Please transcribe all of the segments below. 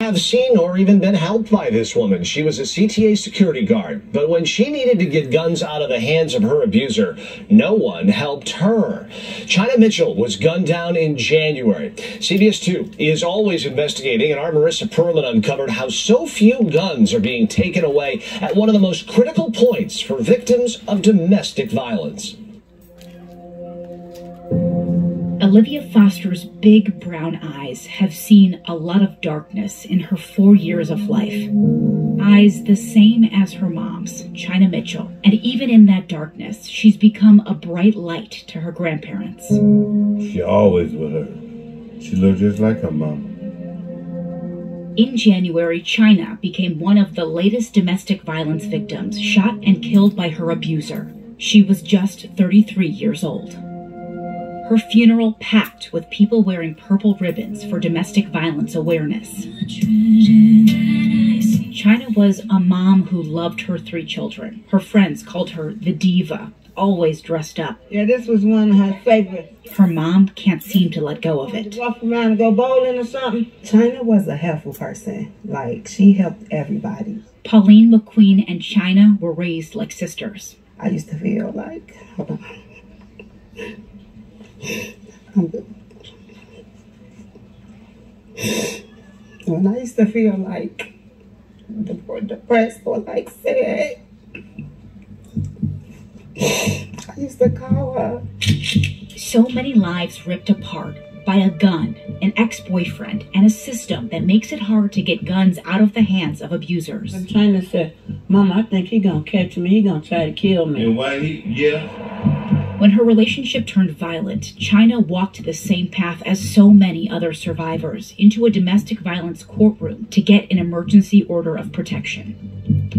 have seen or even been helped by this woman. She was a CTA security guard, but when she needed to get guns out of the hands of her abuser, no one helped her. China Mitchell was gunned down in January. CBS 2 is always investigating, and our Marissa Perlman uncovered how so few guns are being taken away at one of the most critical points for victims of domestic violence. Olivia Foster's big brown eyes have seen a lot of darkness in her 4 years of life. Eyes the same as her mom's, China Mitchell. And even in that darkness, she's become a bright light to her grandparents. She always with her. She looked just like her mama. In January, China became one of the latest domestic violence victims shot and killed by her abuser. She was just 33 years old. Her funeral packed with people wearing purple ribbons for domestic violence awareness. China was a mom who loved her 3 children. Her friends called her the diva, always dressed up. Yeah, this was one of her favorites. Her mom can't seem to let go of it. Walk around and go bowling or something. China was a helpful person. Like, she helped everybody. Pauline McQueen and China were raised like sisters. I used to feel like, hold on. When I used to feel like depressed or like sad, I used to call her. So many lives ripped apart by a gun, an ex-boyfriend, and a system that makes it hard to get guns out of the hands of abusers. I'm trying to say, Mama, I think he gonna catch me. He gonna try to kill me. And why When her relationship turned violent, China walked the same path as so many other survivors into a domestic violence courtroom to get an emergency order of protection.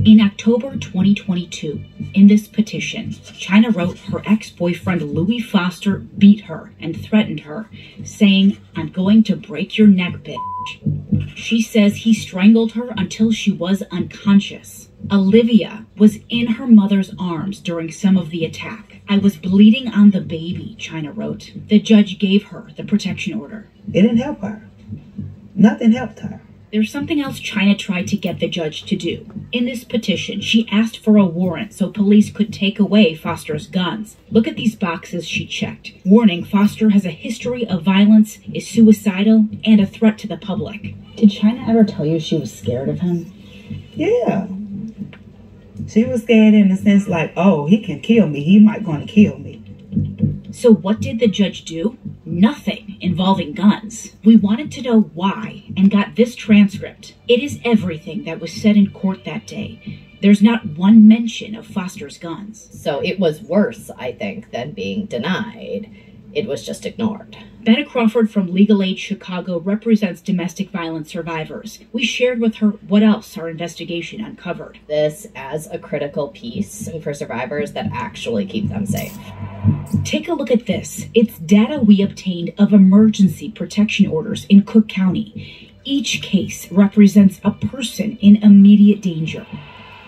In October 2022, in this petition, China wrote her ex-boyfriend Louis Foster beat her and threatened her, saying, "I'm going to break your neck, bitch." She says he strangled her until she was unconscious. Olivia was in her mother's arms during some of the attack. "I was bleeding on the baby," China wrote. The judge gave her the protection order. It didn't help her. Nothing helped her. There's something else China tried to get the judge to do. In this petition, she asked for a warrant so police could take away Foster's guns. Look at these boxes she checked. Warning, Foster has a history of violence, is suicidal, and a threat to the public. Did China ever tell you she was scared of him? Yeah. She was scared in the sense like, oh, he can kill me. He might gonna kill me. So what did the judge do? Nothing involving guns. We wanted to know why and got this transcript. It is everything that was said in court that day. There's not one mention of Foster's guns. So it was worse, I think, than being denied. It was just ignored. Benna Crawford from Legal Aid Chicago represents domestic violence survivors. We shared with her what else our investigation uncovered. This as a critical piece for survivors that actually keep them safe. Take a look at this. It's data we obtained of emergency protection orders in Cook County. Each case represents a person in immediate danger.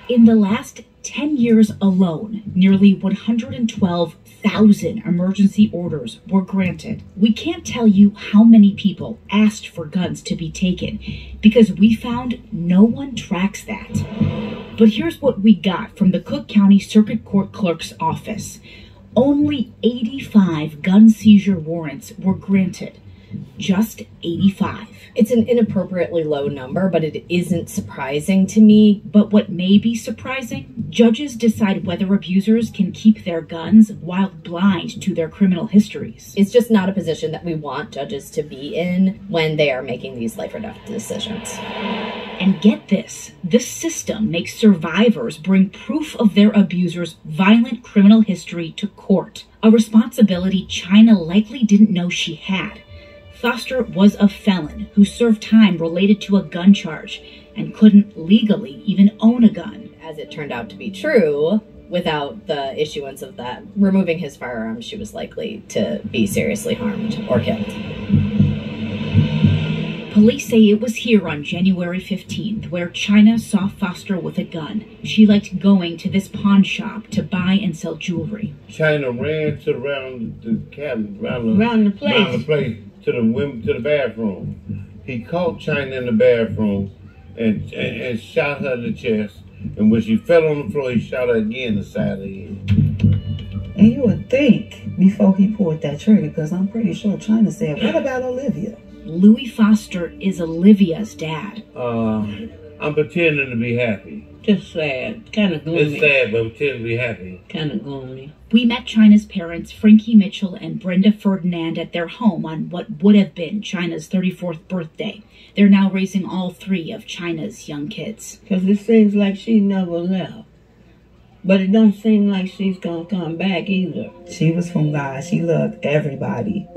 In the last 10 years alone, nearly 112,000 emergency orders were granted. We can't tell you how many people asked for guns to be taken because we found no one tracks that. But here's what we got from the Cook County Circuit Court Clerk's office. Only 85 gun seizure warrants were granted. Just 85. It's an inappropriately low number, but it isn't surprising to me. But what may be surprising? Judges decide whether abusers can keep their guns while blind to their criminal histories. It's just not a position that we want judges to be in when they are making these life or death decisions. And get this, this system makes survivors bring proof of their abuser's violent criminal history to court, a responsibility China likely didn't know she had. Foster was a felon who served time related to a gun charge and couldn't legally even own a gun. As it turned out to be true, without the issuance of that, removing his firearm, she was likely to be seriously harmed or killed. Police say it was here on January 15th where China saw Foster with a gun. She liked going to this pawn shop to buy and sell jewelry. China ran around the cabin, around the place. to the bathroom, He caught China in the bathroom and shot her in the chest. And when she fell on the floor, he shot her again in the side of the head. And you would think before he pulled that trigger, because I'm pretty sure China said, what about Olivia? Louis Foster is Olivia's dad. I'm pretending to be happy. Just sad. Kind of gloomy. It's sad, but I'm pretending to be happy. Kind of gloomy. We met China's parents, Frankie Mitchell and Brenda Ferdinand, at their home on what would have been China's 34th birthday. They're now raising all three of China's young kids. Because it seems like she never left. But it don't seem like she's going to come back either. She was from God. She loved everybody.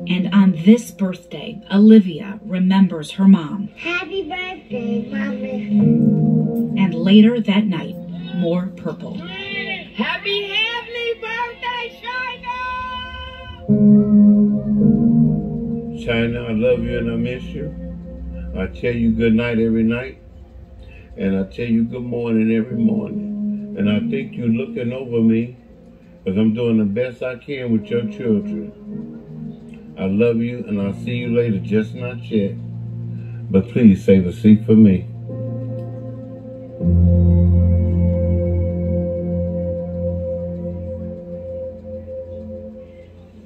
And on this birthday, Olivia remembers her mom. Happy birthday, Mommy. And later that night, more purple. Happy birthday, China! China, I love you and I miss you. I tell you good night every night. And I tell you good morning every morning. And I think you're looking over me because I'm doing the best I can with your children. I love you and I'll see you later, just not yet. But please save a seat for me.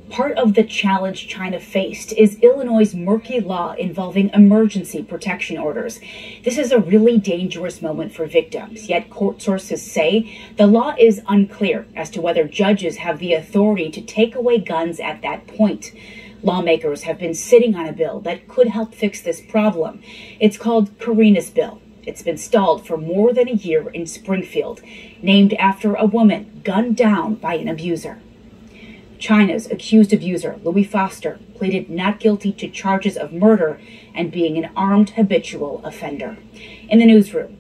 Part of the challenge China faced is Illinois' murky law involving emergency protection orders. This is a really dangerous moment for victims, yet court sources say the law is unclear as to whether judges have the authority to take away guns at that point. Lawmakers have been sitting on a bill that could help fix this problem. It's called Karina's Bill. It's been stalled for more than a year in Springfield, named after a woman gunned down by an abuser. China's accused abuser, Louis Foster, pleaded not guilty to charges of murder and being an armed habitual offender. In the newsroom,